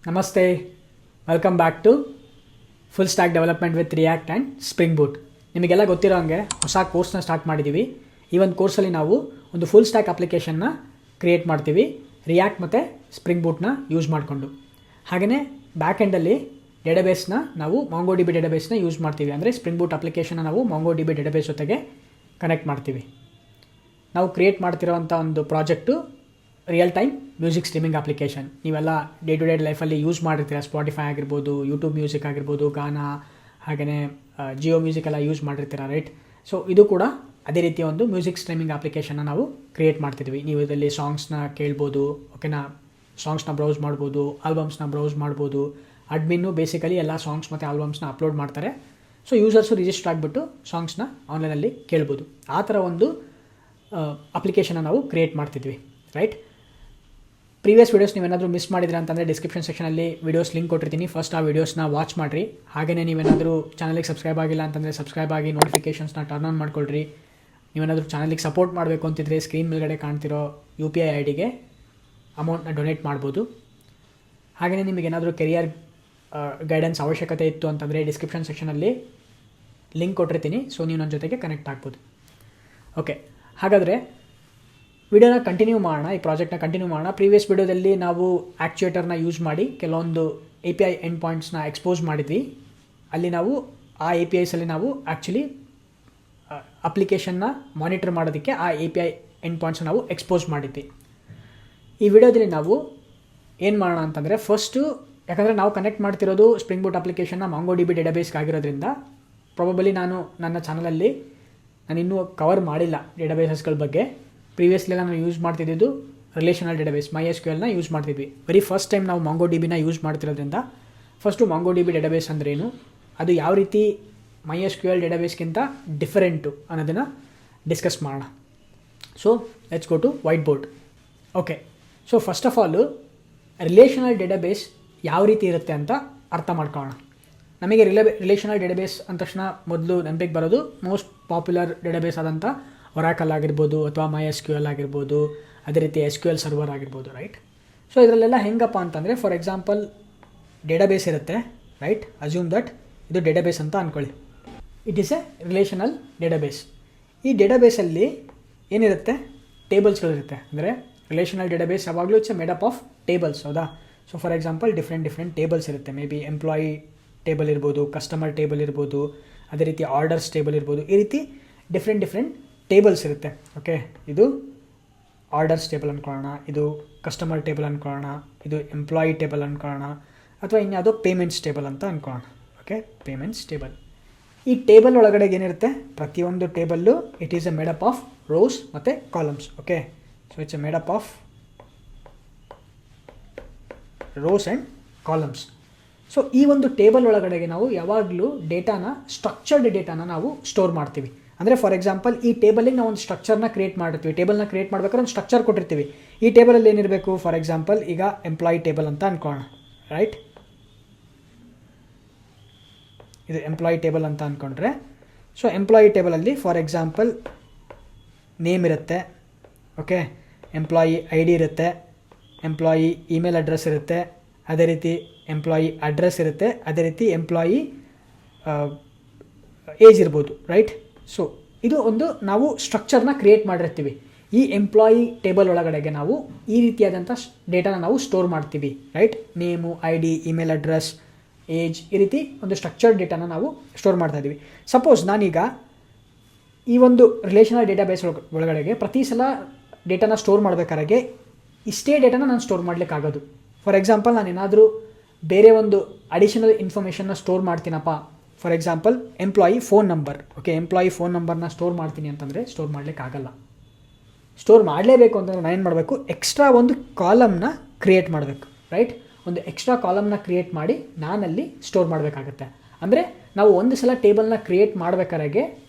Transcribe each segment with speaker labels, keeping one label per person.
Speaker 1: ನಮಸ್ತೆ, welcome back to full stack development with React and Spring Boot. ನಿಮಗೆಲ್ಲ ಗೊತ್ತಿರೋ ಹಾಗೆ ಹೊಸ ಕೋರ್ಸ್ನ ಸ್ಟಾರ್ಟ್ ಮಾಡಿದ್ದೀವಿ. ಈ ಒಂದು ಕೋರ್ಸಲ್ಲಿ ನಾವು ಒಂದು ಫುಲ್ ಸ್ಟ್ಯಾಕ್ ಅಪ್ಲಿಕೇಶನ್ನ ಕ್ರಿಯೇಟ್ ಮಾಡ್ತೀವಿ ರಿಯಾಕ್ಟ್ ಮತ್ತು ಸ್ಪ್ರಿಂಗ್ ಬೂಟ್ನ ಯೂಸ್ ಮಾಡಿಕೊಂಡು. ಹಾಗೆಯೇ ಬ್ಯಾಕ್ ಎಂಡಲ್ಲಿ ಡೇಟಾಬೇಸ್ನ ನಾವು MongoDB ಡೇಟಾಬೇಸ್ನ ಯೂಸ್ ಮಾಡ್ತೀವಿ. ಅಂದರೆ ಸ್ಪ್ರಿಂಗ್ ಬೂಟ್ ಅಪ್ಲಿಕೇಶನ್ನ ನಾವು MongoDB ಡೇಟಾಬೇಸ್ ಜೊತೆಗೆ ಕನೆಕ್ಟ್ ಮಾಡ್ತೀವಿ. ನಾವು ಕ್ರಿಯೇಟ್ ಮಾಡ್ತಿರೋವಂಥ ಒಂದು project real time music streaming application. ನೀವೆಲ್ಲ ಡೇ ಟು ಡೇ ಲೈಫಲ್ಲಿ ಯೂಸ್ ಮಾಡಿರ್ತೀರ. ಸ್ಪಾಟಿಫೈ ಆಗಿರ್ಬೋದು, ಯೂಟ್ಯೂಬ್ ಮ್ಯೂಸಿಕ್ ಆಗಿರ್ಬೋದು, ಗಾನಾ, ಹಾಗೆಯೇ ಜಿಯೋ ಮ್ಯೂಸಿಕ್ ಎಲ್ಲ ಯೂಸ್ ಮಾಡಿರ್ತೀರ, ರೈಟ್? ಸೊ ಇದು ಕೂಡ ಅದೇ ರೀತಿಯ ಒಂದು ಮ್ಯೂಸಿಕ್ ಸ್ಟ್ರೀಮಿಂಗ್ ಅಪ್ಲಿಕೇಶನ್ನ ನಾವು ಕ್ರಿಯೇಟ್ ಮಾಡ್ತಿದ್ವಿ. ನೀವು ಇದರಲ್ಲಿ ಸಾಂಗ್ಸ್ನ ಕೇಳ್ಬೋದು, ಓಕೆನಾ? ಸಾಂಗ್ಸ್ನ ಬ್ರೌಸ್ ಮಾಡ್ಬೋದು, ಆಲ್ಬಮ್ಸ್ನ ಬ್ರೌಸ್ ಮಾಡ್ಬೋದು. ಅಡ್ಮಿನ್ನು ಬೇಸಿಕಲಿ ಎಲ್ಲ ಸಾಂಗ್ಸ್ ಮತ್ತು ಆಲ್ಬಮ್ಸ್ನ ಅಪ್ಲೋಡ್ ಮಾಡ್ತಾರೆ. ಸೊ ಯೂಸರ್ಸು ರಿಜಿಸ್ಟರ್ ಆಗಿಬಿಟ್ಟು ಸಾಂಗ್ಸ್ನ ಆನ್ಲೈನಲ್ಲಿ ಕೇಳ್ಬೋದು. ಆ ಥರ ಒಂದು ಅಪ್ಲಿಕೇಶನ್ನ ನಾವು ಕ್ರಿಯೇಟ್ ಮಾಡ್ತಿದ್ವಿ, ರೈಟ್? ಪ್ರೀವಿಯಸ್ ವೀಡಿಯೋಸ್ ನೀವೇನಾದರೂ ಮಿಸ್ ಮಾಡಿದ್ರೆ ಅಂತಂದರೆ ಡಿಸ್ಕ್ರಿಪ್ಷನ್ ಸೆಕ್ಷನಲ್ಲಿ ವೀಡಿಯೋಸ್ ಲಿಂಕ್ ಕೊಟ್ಟಿರ್ತೀನಿ. ಫಸ್ಟ್ ಆ ವೀಡಿಯೋಸ್ನ ವಾಚ್ ಮಾಡಿರಿ. ಹಾಗೆಯೇ ನೀವೇನಾದರೂ ಚಾನಲಿಗೆ ಸಬ್ಸ್ಕ್ರೈಬ್ ಆಗಿಲ್ಲ ಅಂತಂದರೆ ಸಬ್ಸ್ಕ್ರೈಬ್ ಆಗಿ ನೋಟಿಫಿಕೇಷನ್ಸ್ನ ಟರ್ನ್ ಆನ್ ಮಾಡ್ಕೊಳ್ರಿ. ನೀವೇನಾದರೂ ಚಾನಲಿಗೆ ಸಪೋರ್ಟ್ ಮಾಡಬೇಕು ಅಂತಿದ್ರೆ ಸ್ಕ್ರೀನ್ ಮೇಲ್ಗಡೆ ಕಾಣ್ತಿರೋ UPI ID ಅಮೌಂಟ್ನ ಡೊನೇಟ್ ಮಾಡ್ಬೋದು. ಹಾಗೆಯೇ ನಿಮಗೇನಾದರೂ ಕೆರಿಯರ್ ಗೈಡೆನ್ಸ್ ಅವಶ್ಯಕತೆ ಇತ್ತು ಅಂತಂದರೆ ಡಿಸ್ಕ್ರಿಪ್ಷನ್ ಸೆಕ್ಷನಲ್ಲಿ ಲಿಂಕ್ ಕೊಟ್ಟಿರ್ತೀನಿ. ಸೊ ನೀವು ನನ್ನ ಜೊತೆಗೆ ಕನೆಕ್ಟ್ ಆಗ್ಬೋದು. ಓಕೆ, ಹಾಗಾದರೆ ವಿಡಿಯೋನ ಕಂಟಿನ್ಯೂ ಮಾಡೋಣ. ಈ ಪ್ರಾಜೆಕ್ಟ್ನ ಕಂಟಿನ್ಯೂ ಮಾಡೋಣ. ಪ್ರೀವಿಯಸ್ ವಿಡಿಯೋದಲ್ಲಿ ನಾವು ಆ್ಯಕ್ಚುಯೇಟರ್ನ ಯೂಸ್ ಮಾಡಿ ಕೆಲವೊಂದು API ಎಂಡ್ ಪಾಯಿಂಟ್ಸ್ನ ಎಕ್ಸ್ಪೋಸ್ ಮಾಡಿದ್ವಿ. ಅಲ್ಲಿ ನಾವು ಆ APIಸಲ್ಲಿ ನಾವು ಆ್ಯಕ್ಚುಲಿ ಅಪ್ಲಿಕೇಶನ್ನ ಮಾನಿಟರ್ ಮಾಡೋದಕ್ಕೆ ಆ API ಎಂಡ್ ಪಾಯಿಂಟ್ಸ್ನ ನಾವು ಎಕ್ಸ್ಪೋಸ್ ಮಾಡಿದ್ವಿ. ಈ ವಿಡಿಯೋದಲ್ಲಿ ನಾವು ಏನು ಮಾಡೋಣ ಅಂತಂದರೆ, ಫಸ್ಟು ಯಾಕಂದರೆ ನಾವು ಕನೆಕ್ಟ್ ಮಾಡ್ತಿರೋದು ಸ್ಪ್ರಿಂಗ್ ಬೂಟ್ ಅಪ್ಲಿಕೇಶನ್ನ MongoDB ಡೇಟಾಬೇಸ್ಗೆ ಆಗಿರೋದ್ರಿಂದ ಪ್ರಾಬಬಲಿ ನಾನು ನನ್ನ ಚಾನಲಲ್ಲಿ ಇನ್ನೂ ಕವರ್ ಮಾಡಿಲ್ಲ ಡೇಟಾಬೇಸಸ್ಗಳ ಬಗ್ಗೆ. ಪ್ರೀವಿಯಸ್ಲಿ ನಾನು ಯೂಸ್ ಮಾಡ್ತಿದ್ದು ರಿಲೇಷನಲ್ ಡೇಟಾಬೇಸ್ MySQLನ ಯೂಸ್ ಮಾಡ್ತಿದ್ವಿ. ವೆರಿ ಫಸ್ಟ್ ಟೈಮ್ ನಾವು MongoDBನ ಯೂಸ್ ಮಾಡ್ತಿರೋದ್ರಿಂದ ಫಸ್ಟು MongoDB ಡೇಟಾಬೇಸ್ ಅಂದ್ರೇನು, ಅದು ಯಾವ ರೀತಿ MySQL ಡೇಟಾಬೇಸ್ಗಿಂತ ಡಿಫರೆಂಟು ಅನ್ನೋದನ್ನು ಡಿಸ್ಕಸ್ ಮಾಡೋಣ. So let's go to whiteboard. Okay, so first of all relational database ಯಾವ ರೀತಿ ಇರುತ್ತೆ ಅಂತ ಅರ್ಥ ಮಾಡ್ಕೊಳ್ಳೋಣ. ನಮಗೆ ರಿಲೇಷನಲ್ ಡೇಟಾಬೇಸ್ ಅಂದ ತಕ್ಷಣ ಮೊದಲು ನೆನಪಿಗೆ ಬರೋದು ಮೋಸ್ಟ್ ಪಾಪ್ಯುಲರ್ ಡೇಟಾಬೇಸ್ ಆದಂಥ ಒರಾಕಲ್ ಆಗಿರ್ಬೋದು, ಅಥವಾ MySQL ಆಗಿರ್ಬೋದು, ಅದೇ ರೀತಿ SQL ಸರ್ವರ್ ಆಗಿರ್ಬೋದು, ರೈಟ್? ಸೊ ಇದರಲ್ಲೆಲ್ಲ ಹೆಂಗಪ್ಪ ಅಂತಂದರೆ, ಫಾರ್ ಎಕ್ಸಾಂಪಲ್ ಡೇಟಾಬೇಸ್ ಇರುತ್ತೆ, ರೈಟ್? ಅಸ್ಯೂಮ್ ದಟ್ ಇದು ಡೇಟಾಬೇಸ್ ಅಂತ ಅಂದ್ಕೊಳ್ಳಿ. It is a relational database. ಈ ಡೇಟಾಬೇಸಲ್ಲಿ ಏನಿರುತ್ತೆ? ಟೇಬಲ್ಸ್ಗಳಿರುತ್ತೆ. ಅಂದರೆ ರಿಲೇಷನಲ್ ಡೇಟಾಬೇಸ್ ಯಾವಾಗಲೂ it's a made up of tables, ಹೌದಾ? So for example different tables ಇರುತ್ತೆ. ಮೇ ಬಿ ಎಂಪ್ಲಾಯಿ ಟೇಬಲ್ ಇರ್ಬೋದು, ಕಸ್ಟಮರ್ ಟೇಬಲ್ ಇರ್ಬೋದು, ಅದೇ ರೀತಿ ಆರ್ಡರ್ಸ್ ಟೇಬಲ್ ಇರ್ಬೋದು. ಈ ರೀತಿ ಡಿಫ್ರೆಂಟ್ ಟೇಬಲ್ಸ್ ಇರುತ್ತೆ. ಓಕೆ, ಇದು ಆರ್ಡರ್ಸ್ ಟೇಬಲ್ ಅಂದ್ಕೊಳ್ಳೋಣ, ಇದು ಕಸ್ಟಮರ್ ಟೇಬಲ್ ಅಂದ್ಕೊಳ್ಳೋಣ, ಇದು ಎಂಪ್ಲಾಯಿ ಟೇಬಲ್ ಅಂದ್ಕೊಳ್ಳೋಣ, ಅಥವಾ ಇನ್ಯಾವುದೋ ಪೇಮೆಂಟ್ಸ್ ಟೇಬಲ್ ಅಂತ ಅಂದ್ಕೊಳ್ಳೋಣ. Okay, payments table. ಈ ಟೇಬಲ್ ಒಳಗಡೆ ಏನಿರುತ್ತೆ? ಪ್ರತಿಯೊಂದು table it is a made up of rows ಮತ್ತು columns. Okay, so it's a made up of rows and columns. So ಈ ಒಂದು ಟೇಬಲ್ ಒಳಗಡೆಗೆ ನಾವು ಯಾವಾಗಲೂ ಸ್ಟ್ರಕ್ಚರ್ಡ್ ಡೇಟಾನ ನಾವು ಸ್ಟೋರ್ ಮಾಡ್ತೀವಿ. ಅಂದರೆ ಫಾರ್ ಎಕ್ಸಾಂಪಲ್ ಈ ಟೇಬಲಿಗೆ ನಾವು ಒಂದು ಸ್ಟ್ರಕ್ಚರ್ನ ಕ್ರಿಯೇಟ್ ಮಾಡಿರ್ತೀವಿ. ಟೇಬಲ್ನ ಕ್ರಿಯೇಟ್ ಮಾಡ್ಬೇಕಾದ್ರೆ ಒಂದು ಸ್ಟ್ರಕ್ಚರ್ ಕೊಟ್ಟಿರ್ತೀವಿ. ಈ ಟೇಬಲಲ್ಲಿ ಏನಿರಬೇಕು? ಫಾರ್ ಎಕ್ಸಾಂಪಲ್ ಈಗ ಎಂಪ್ಲಾಯಿ ಟೇಬಲ್ ಅಂತ ಅಂದ್ಕೊಳ್ಳೋಣ, ರೈಟ್? ಇದು ಎಂಪ್ಲಾಯಿ ಟೇಬಲ್ ಅಂತ ಅಂದ್ಕೊಂಡ್ರೆ, ಸೊ ಎಂಪ್ಲಾಯಿ ಟೇಬಲಲ್ಲಿ ಫಾರ್ ಎಕ್ಸಾಂಪಲ್ ನೇಮ್ ಇರುತ್ತೆ, ಓಕೆ, ಎಂಪ್ಲಾಯಿ ID ಇರುತ್ತೆ, ಎಂಪ್ಲಾಯಿ ಇಮೇಲ್ ಅಡ್ರೆಸ್ ಇರುತ್ತೆ, ಅದೇ ರೀತಿ ಎಂಪ್ಲಾಯಿ ಅಡ್ರೆಸ್ ಇರುತ್ತೆ, ಅದೇ ರೀತಿ ಎಂಪ್ಲಾಯಿ ಏಜ್ ಇರ್ಬೋದು, ರೈಟ್? ಸೊ ಇದು ಒಂದು ನಾವು ಸ್ಟ್ರಕ್ಚರ್ನ ಕ್ರಿಯೇಟ್ ಮಾಡಿರ್ತೀವಿ. ಈ ಎಂಪ್ಲಾಯಿ ಟೇಬಲ್ ಒಳಗಡೆಗೆ ನಾವು ಈ ರೀತಿಯಾದಂಥ ಡೇಟಾನ ನಾವು ಸ್ಟೋರ್ ಮಾಡ್ತೀವಿ, right? Name, ID, email address, age, ಈ ರೀತಿ ಒಂದು ಸ್ಟ್ರಕ್ಚರ್ಡ್ ಡೇಟಾನ ನಾವು ಸ್ಟೋರ್ ಮಾಡ್ತಾ ಇದ್ದೀವಿ. ಸಪೋಸ್ ನಾನೀಗ ಈ ಒಂದು ರಿಲೇಷನಲ್ ಡೇಟಾಬೇಸ್ ಒಳಗಡೆಗೆ ಪ್ರತಿ ಸಲ ಡೇಟಾನ ಸ್ಟೋರ್ ಮಾಡಬೇಕಾದ್ರೆ ಇಷ್ಟೇ ಡೇಟಾನ ನಾನು ಸ್ಟೋರ್ ಮಾಡಲಿಕ್ಕಾಗೋದು. ಫಾರ್ ಎಕ್ಸಾಂಪಲ್ ನಾನೇನಾದರೂ ಬೇರೆ ಒಂದು ಅಡಿಷನಲ್ ಇನ್ಫಾರ್ಮೇಷನ್ನ ಸ್ಟೋರ್ ಮಾಡ್ತೀನಪ್ಪ. For example employee phone number, okay, employee phone ನಂಬರ್ನ ಸ್ಟೋರ್ ಮಾಡ್ತೀನಿ ಅಂತಂದರೆ ಸ್ಟೋರ್ ಮಾಡಲಿಕ್ಕಾಗಲ್ಲ. ಸ್ಟೋರ್ ಮಾಡಲೇಬೇಕು ಅಂತಂದರೆ ನಾನು ಏನು ಮಾಡಬೇಕು? ಎಕ್ಸ್ಟ್ರಾ ಒಂದು ಕಾಲಮ್ನ ಕ್ರಿಯೇಟ್ ಮಾಡಬೇಕು, ರೈಟ್? ಒಂದು ಎಕ್ಸ್ಟ್ರಾ ಕಾಲಮ್ನ ಕ್ರಿಯೇಟ್ ಮಾಡಿ ನಾನಲ್ಲಿ ಸ್ಟೋರ್ ಮಾಡಬೇಕಾಗತ್ತೆ. ಅಂದರೆ ನಾವು ಒಂದು ಸಲ ಟೇಬಲ್ನ ಕ್ರಿಯೇಟ್ ಮಾಡಬೇಕಾದ್ರೆ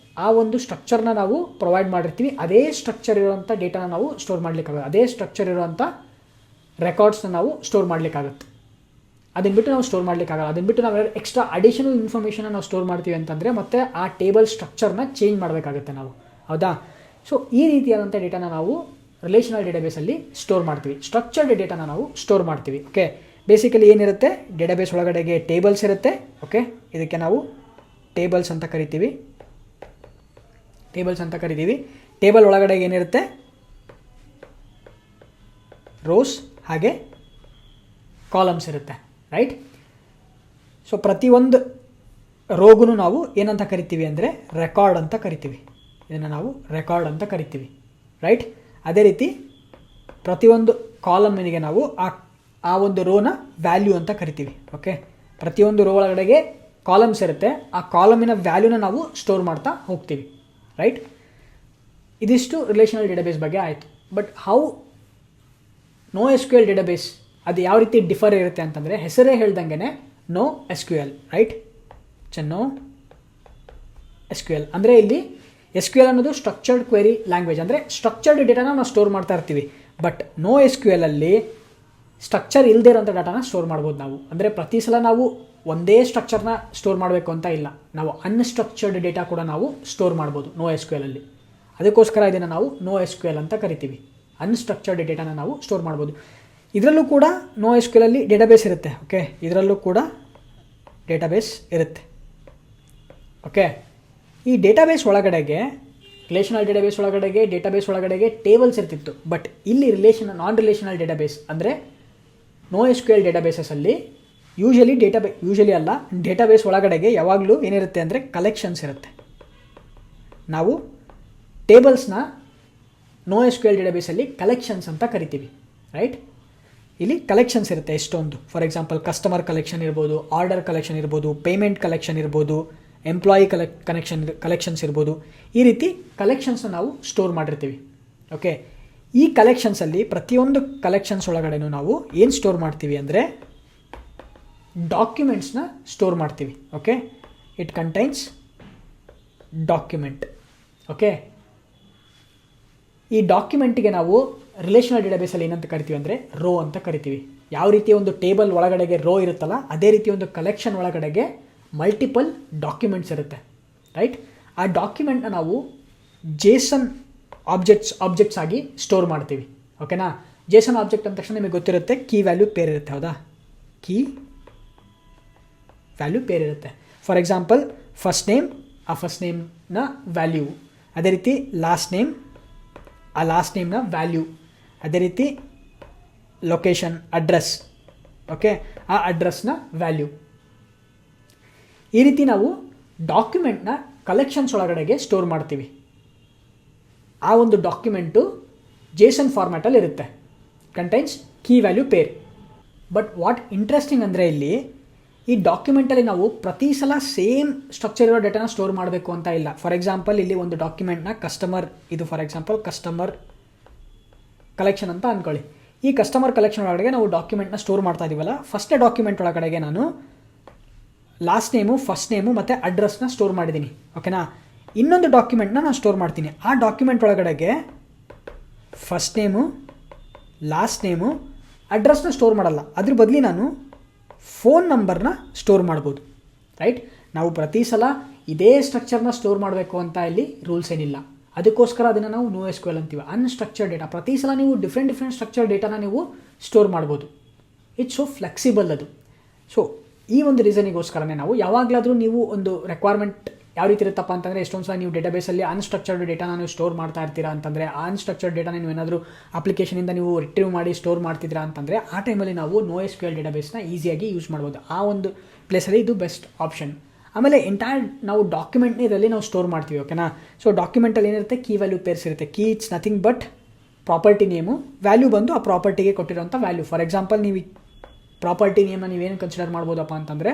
Speaker 1: ಆ ಒಂದು ಸ್ಟ್ರಕ್ಚರ್ನ ನಾವು ಪ್ರೊವೈಡ್ ಮಾಡಿರ್ತೀವಿ. ಅದೇ ಸ್ಟ್ರಕ್ಚರ್ ಇರುವಂಥ ಡೇಟಾನ ನಾವು ಸ್ಟೋರ್ ಮಾಡಲಿಕ್ಕಾಗುತ್ತೆ. ಅದೇ ಸ್ಟ್ರಕ್ಚರ್ ಇರುವಂಥ ರೆಕಾರ್ಡ್ಸ್ನ ನಾವು ಸ್ಟೋರ್ ಮಾಡಲಿಕ್ಕಾಗುತ್ತೆ. ಅದನ್ನು ಬಿಟ್ಟು ನಾವು ಸ್ಟೋರ್ ಮಾಡಲಿಕ್ಕಾಗಲ್ಲ. ಅದನ್ನು ಬಿಟ್ಟು ನಾವು ಎಕ್ಸ್ಟ್ರಾ ಅಡಿಷನಲ್ ಇನ್ಫಾರ್ಮೇಷನ್ನ ನಾವು ಸ್ಟೋರ್ ಮಾಡ್ತೀವಿ ಅಂತಂದರೆ ಮತ್ತೆ ಆ ಟೇಬಲ್ ಸ್ಟ್ರಕ್ಚರ್ನ ಚೇಂಜ್ ಮಾಡಬೇಕಾಗುತ್ತೆ ನಾವು, ಹೌದಾ? ಸೊ ಈ ರೀತಿಯಾದಂಥ ಡೇಟಾನ ನಾವು ರಿಲೇಷನಲ್ ಡೇಟಾಬೇಸಲ್ಲಿ ಸ್ಟೋರ್ ಮಾಡ್ತೀವಿ. ಸ್ಟ್ರಕ್ಚರ್ಡ್ ಡೇಟಾನ ನಾವು ಸ್ಟೋರ್ ಮಾಡ್ತೀವಿ. ಓಕೆ, ಬೇಸಿಕಲಿ ಏನಿರುತ್ತೆ, ಡೇಟಾಬೇಸ್ ಒಳಗಡೆಗೆ ಟೇಬಲ್ಸ್ ಇರುತ್ತೆ. ಓಕೆ, ಇದಕ್ಕೆ ನಾವು ಟೇಬಲ್ಸ್ ಅಂತ ಕರಿತೀವಿ. ಟೇಬಲ್ ಒಳಗಡೆಗೆ ಏನಿರುತ್ತೆ, ರೋಸ್ ಹಾಗೆ ಕಾಲಮ್ಸ್ ಇರುತ್ತೆ, ರೈಟ್. ಸೊ ಪ್ರತಿಯೊಂದು ರೋಗೂ ನಾವು ಏನಂತ ಕರಿತೀವಿ ಅಂದರೆ ರೆಕಾರ್ಡ್ ಅಂತ ಕರಿತೀವಿ. ಇದನ್ನು ನಾವು ರೆಕಾರ್ಡ್ ಅಂತ ಕರಿತೀವಿ, ರೈಟ್. ಅದೇ ರೀತಿ ಪ್ರತಿಯೊಂದು ಕಾಲಮ್ನಿಗೆ ನಾವು ಆ ಒಂದು ರೋನ ವ್ಯಾಲ್ಯೂ ಅಂತ ಕರಿತೀವಿ. ಓಕೆ, ಪ್ರತಿಯೊಂದು ರೋ ಒಳಗಡೆಗೆ ಕಾಲಮ್ಸ್ ಇರುತ್ತೆ, ಆ ಕಾಲಮಿನ ವ್ಯಾಲ್ಯೂನ ನಾವು ಸ್ಟೋರ್ ಮಾಡ್ತಾ ಹೋಗ್ತೀವಿ, ರೈಟ್. ಇದಿಷ್ಟು ರಿಲೇಷನಲ್ ಡೇಟಾಬೇಸ್ ಬಗ್ಗೆ ಆಯಿತು. But how no S Q L database ಅದು ಯಾವ ರೀತಿ ಡಿಫರ್ ಇರುತ್ತೆ ಅಂತಂದರೆ, ಹೆಸರೇ ಹೇಳ್ದಂಗೆ no S Q L, right. No S Q L ಅಂದರೆ ಇಲ್ಲಿ ಎಸ್ ಕ್ಯೂ ಎಲ್ ಅನ್ನೋದು ಸ್ಟ್ರಕ್ಚರ್ಡ್ ಕ್ವೆರಿ ಲ್ಯಾಂಗ್ವೇಜ್, ಅಂದರೆ ಸ್ಟ್ರಕ್ಚರ್ಡ್ ಡೇಟಾನ ನಾವು ಸ್ಟೋರ್ ಮಾಡ್ತಾ ಇರ್ತೀವಿ. But no S Q L ಅಲ್ಲಿ ಸ್ಟ್ರಕ್ಚರ್ ಇಲ್ಲದೇ ಇರೋಂಥ ಡಾಟಾನ ಸ್ಟೋರ್ ಮಾಡ್ಬೋದು ನಾವು. ಅಂದರೆ ಪ್ರತಿ ಸಲ ನಾವು ಒಂದೇ ಸ್ಟ್ರಕ್ಚರ್ನ ಸ್ಟೋರ್ ಮಾಡಬೇಕು ಅಂತ ಇಲ್ಲ, ನಾವು ಅನ್ಸ್ಟ್ರಕ್ಚರ್ಡ್ ಡೇಟಾ ಕೂಡ ನಾವು ಸ್ಟೋರ್ ಮಾಡ್ಬೋದು ನೋ ಎಸ್ ಕ್ಯೂ ಎಲ್ ಅಲ್ಲಿ. ಅದಕ್ಕೋಸ್ಕರ ಇದನ್ನು ನಾವು ನೋ ಎಸ್ ಕ್ಯೂ ಎಲ್ ಅಂತ ಕರಿತೀವಿ. ಅನ್ಸ್ಟ್ರಕ್ಚರ್ಡ್ ಡೇಟಾನ ನಾವು ಸ್ಟೋರ್ ಮಾಡ್ಬೋದು. ಇದರಲ್ಲೂ ಕೂಡ ನೋ ಎಸ್ ಕ್ಯೂ ಎಲ್ ಅಲ್ಲಿ ಡೇಟಾಬೇಸ್ ಇರುತ್ತೆ. ಓಕೆ, ಇದರಲ್ಲೂ ಕೂಡ ಡೇಟಾಬೇಸ್ ಇರುತ್ತೆ. ಓಕೆ, ಈ ಡೇಟಾಬೇಸ್ ಒಳಗಡೆಗೆ ರಿಲೇಷನಲ್ ಡೇಟಾಬೇಸ್ ಒಳಗಡೆಗೆ ಟೇಬಲ್ಸ್ ಇರ್ತಿತ್ತು. ಬಟ್ ಇಲ್ಲಿ ನಾನ್ ರಿಲೇಷನಲ್ ಡೇಟಾಬೇಸ್ ಅಂದರೆ ನೋ ಎಸ್ ಕ್ಯೂ ಎಲ್ ಡೇಟಾಬೇಸಲ್ಲಿ ಯೂಶಲಿ ಅಲ್ಲ, ಡೇಟಾಬೇಸ್ ಒಳಗಡೆಗೆ ಯಾವಾಗಲೂ ಏನಿರುತ್ತೆ ಅಂದರೆ ಕಲೆಕ್ಷನ್ಸ್ ಇರುತ್ತೆ. ನಾವು ಟೇಬಲ್ಸ್ನ ನೋ ಎಸ್ ಕ್ಯೂ ಎಲ್ ಡೇಟಾಬೇಸಲ್ಲಿ ಕಲೆಕ್ಷನ್ಸ್ ಅಂತ ಕರಿತೀವಿ, ರೈಟ್. ಇಲ್ಲಿ ಕಲೆಕ್ಷನ್ಸ್ ಇರುತ್ತೆ ಎಷ್ಟೊಂದು. ಫಾರ್ ಎಕ್ಸಾಂಪಲ್ ಕಸ್ಟಮರ್ ಕಲೆಕ್ಷನ್ ಇರ್ಬೋದು, ಆರ್ಡರ್ ಕಲೆಕ್ಷನ್ ಇರ್ಬೋದು, ಪೇಮೆಂಟ್ ಕಲೆಕ್ಷನ್ ಇರ್ಬೋದು, ಎಂಪ್ಲಾಯಿ ಕಲೆಕ್ಷನ್ಸ್ ಇರ್ಬೋದು. ಈ ರೀತಿ ಕಲೆಕ್ಷನ್ಸ್ನ ನಾವು ಸ್ಟೋರ್ ಮಾಡಿರ್ತೀವಿ. ಓಕೆ, ಈ ಕಲೆಕ್ಷನ್ಸಲ್ಲಿ ಪ್ರತಿಯೊಂದು ಕಲೆಕ್ಷನ್ಸ್ ಒಳಗಡೆನೂ ನಾವು ಏನು ಸ್ಟೋರ್ ಮಾಡ್ತೀವಿ ಅಂದರೆ ಡಾಕ್ಯುಮೆಂಟ್ಸ್ನ ಸ್ಟೋರ್ ಮಾಡ್ತೀವಿ. Okay, it contains document. Okay, ಈ ಡಾಕ್ಯುಮೆಂಟಿಗೆ ನಾವು ರಿಲೇಷನಲ್ ಡೇಟಾಬೇಸಲ್ಲಿ ಏನಂತ ಕರಿತೀವಿ ಅಂದರೆ ರೋ ಅಂತ ಕರಿತೀವಿ. ಯಾವ ರೀತಿ ಒಂದು ಟೇಬಲ್ ಒಳಗಡೆಗೆ ರೋ ಇರುತ್ತಲ್ಲ, ಅದೇ ರೀತಿ ಒಂದು ಕಲೆಕ್ಷನ್ ಒಳಗಡೆಗೆ ಮಲ್ಟಿಪಲ್ ಡಾಕ್ಯುಮೆಂಟ್ಸ್ ಇರುತ್ತೆ, ರೈಟ್. ಆ ಡಾಕ್ಯುಮೆಂಟ್ನ ನಾವು ಜೇಸನ್ ಆಬ್ಜೆಕ್ಟ್ಸ್ ಆಗಿ ಸ್ಟೋರ್ ಮಾಡ್ತೀವಿ. ಓಕೆನಾ. ಜೇಸನ್ ಆಬ್ಜೆಕ್ಟ್ ಅಂದ ತಕ್ಷಣ ನಿಮಗೆ ಗೊತ್ತಿರುತ್ತೆ ಕೀ ವ್ಯಾಲ್ಯೂ ಪೇರ್ ಇರುತ್ತೆ, ಹೌದಾ. ಕೀ ವ್ಯಾಲ್ಯೂ ಪೇರ್ ಇರುತ್ತೆ. ಫಾರ್ ಎಕ್ಸಾಂಪಲ್ ಫಸ್ಟ್ ನೇಮ್, ಆ ಫಸ್ಟ್ ನೇಮ್ನ ವ್ಯಾಲ್ಯೂ, ಅದೇ ರೀತಿ ಲಾಸ್ಟ್ ನೇಮ್, ಆ ಲಾಸ್ಟ್ ನೇಮ್ನ ವ್ಯಾಲ್ಯೂ, ಅದೇ ರೀತಿ ಲೊಕೇಶನ್ ಅಡ್ರೆಸ್, ಓಕೆ, ಆ ಅಡ್ರೆಸ್ನ ವ್ಯಾಲ್ಯೂ. ಈ ರೀತಿ ನಾವು ಡಾಕ್ಯುಮೆಂಟ್ನ ಕಲೆಕ್ಷನ್ಸ್ ಒಳಗಡೆಗೆ ಸ್ಟೋರ್ ಮಾಡ್ತೀವಿ. ಆ ಒಂದು ಡಾಕ್ಯುಮೆಂಟು ಜೇಸನ್ ಫಾರ್ಮ್ಯಾಟಲ್ಲಿ ಇರುತ್ತೆ, contains key value pair. But what interesting ಅಂದರೆ ಇಲ್ಲಿ ಈ ಡಾಕ್ಯುಮೆಂಟಲ್ಲಿ ನಾವು ಪ್ರತಿ ಸಲ ಸೇಮ್ ಸ್ಟ್ರಕ್ಚರ್ ಇರೋ ಡೇಟಾನ ಸ್ಟೋರ್ ಮಾಡಬೇಕು ಅಂತ ಇಲ್ಲ. ಫಾರ್ ಎಕ್ಸಾಂಪಲ್ ಇಲ್ಲಿ ಒಂದು ಡಾಕ್ಯುಮೆಂಟ್ನ ಕಸ್ಟಮರ್ ಕಲೆಕ್ಷನ್ ಅಂತ ಅಂದ್ಕೊಳ್ಳಿ. ಈ ಕಸ್ಟಮರ್ ಕಲೆಕ್ಷನ್ ಒಳಗಡೆ ನಾವು ಡಾಕ್ಯುಮೆಂಟ್ನ ಸ್ಟೋರ್ ಮಾಡ್ತಾ ಇದ್ದೀವಲ್ಲ, ಫಸ್ಟ್ ಡಾಕ್ಯುಮೆಂಟ್ ಒಳಗಡೆಗೆ ನಾನು ಲಾಸ್ಟ್ ನೇಮು, ಫಸ್ಟ್ ನೇಮು ಮತ್ತು ಅಡ್ರೆಸ್ನ ಸ್ಟೋರ್ ಮಾಡಿದ್ದೀನಿ. ಓಕೆನಾ. ಇನ್ನೊಂದು ಡಾಕ್ಯುಮೆಂಟ್ನ ನಾನು ಸ್ಟೋರ್ ಮಾಡ್ತೀನಿ. ಆ ಡಾಕ್ಯುಮೆಂಟ್ ಒಳಗಡೆಗೆ ಫಸ್ಟ್ ನೇಮು, ಲಾಸ್ಟ್ ನೇಮು, ಅಡ್ರೆಸ್ನ ಸ್ಟೋರ್ ಮಾಡಲ್ಲ. ಅದ್ರ ಬದಲಿ ನಾನು ಫೋನ್ ನಂಬರ್ನ ಸ್ಟೋರ್ ಮಾಡ್ಬೋದು, ರೈಟ್. ನಾವು ಪ್ರತಿ ಸಲ ಇದೇ ಸ್ಟ್ರಕ್ಚರ್ನ ಸ್ಟೋರ್ ಮಾಡಬೇಕು ಅಂತ ಇಲ್ಲಿ ರೂಲ್ಸ್ ಏನಿಲ್ಲ. ಅದಕ್ಕೋಸ್ಕರ ಅದನ್ನು ನಾವು ನೋ ಎಸ್ ಕ್ಯೂ ಎಲ್ ಅಂತೀವಿ. ಅನ್ಸ್ಟ್ರಕ್ಚರ್ಡ್ ಡೇಟಾ, ಪ್ರತಿ ಸಲ ನೀವು ಡಿಫ್ರೆಂಟ್ ಸ್ಟ್ರಕ್ಚರ್ಡ್ ಡೇಟಾನ ನೀವು ಸ್ಟೋರ್ ಮಾಡ್ಬೋದು. ಇಟ್ಸ್ ಸೊ ಫ್ಲೆಕ್ಸಿಬಲ್ ಅದು. ಸೊ ಈ ಒಂದು ರೀಸನಿಗೋಸ್ಕರನೇ ನಾವು ಯಾವಾಗಲಾದರೂ ನೀವು ಒಂದು ರಿಕ್ವೈರ್ಮೆಂಟ್ ಯಾವ ರೀತಿ ಇರುತ್ತಪ್ಪ ಅಂತಂದರೆ, ಎಷ್ಟೊಂದು ಸಲ ನೀವು ಡೇಟಾಬೇಸಲ್ಲಿ ಅನ್ಸ್ಟ್ರಕ್ಚರ್ಡ್ ಡೇಟಾನ ನೀವು ಸ್ಟೋರ್ ಮಾಡ್ತಾ ಇರ್ತೀರಾ ಅಂತಂದರೆ, ಆ ಅನ್ಸ್ಟ್ರಕ್ಚರ್ಡ್ ಡೇಟಾನ ನೀವು ಏನಾದರೂ ಅಪ್ಲಿಕೇಶನಿಂದ ನೀವು ರಿಟ್ರೀವ್ ಮಾಡಿ ಸ್ಟೋರ್ ಮಾಡ್ತಿದ್ದೀರಾ ಅಂತಂದರೆ, ಆ ಟೈಮಲ್ಲಿ ನಾವು ನೋ ಎಸ್ ಕ್ಯೂ ಎಲ್ ಡೇಟಾಬೇಸ್ನ ಈಸಿಯಾಗಿ ಯೂಸ್ ಮಾಡ್ಬೋದು. ಆ ಒಂದು ಪ್ಲೇಸಲ್ಲಿ ಇದು ಬೆಸ್ಟ್ ಆಪ್ಷನ್. ಆಮೇಲೆ ಎಂಟೈರ್ ನಾವು ಡಾಕ್ಯುಮೆಂಟ್ನ ಇದರಲ್ಲಿ ನಾವು ಸ್ಟೋರ್ ಮಾಡ್ತೀವಿ. ಓಕೆನಾ. ಸೊ ಡಾಕ್ಯುಮೆಂಟಲ್ಲಿ ಏನಿರುತ್ತೆ, ಕೀ ವ್ಯಾಲ್ಯೂ ಪೇರ್ಸ್ ಇರುತ್ತೆ. Key it's nothing but property name, value ಬಂದು ಆ ಪ್ರಾಪರ್ಟಿಗೆ ಕೊಟ್ಟಿರೋಂಥ ವ್ಯಾಲ್ಯೂ. ಫಾರ್ ಎಕ್ಸಾಂಪಲ್ ನೀವು ಪ್ರಾಪರ್ಟಿ ನೇಮ್ನ ನೀವೇನು ಕನ್ಸಿಡರ್ ಮಾಡ್ಬೋದಪ್ಪ ಅಂತಂದರೆ,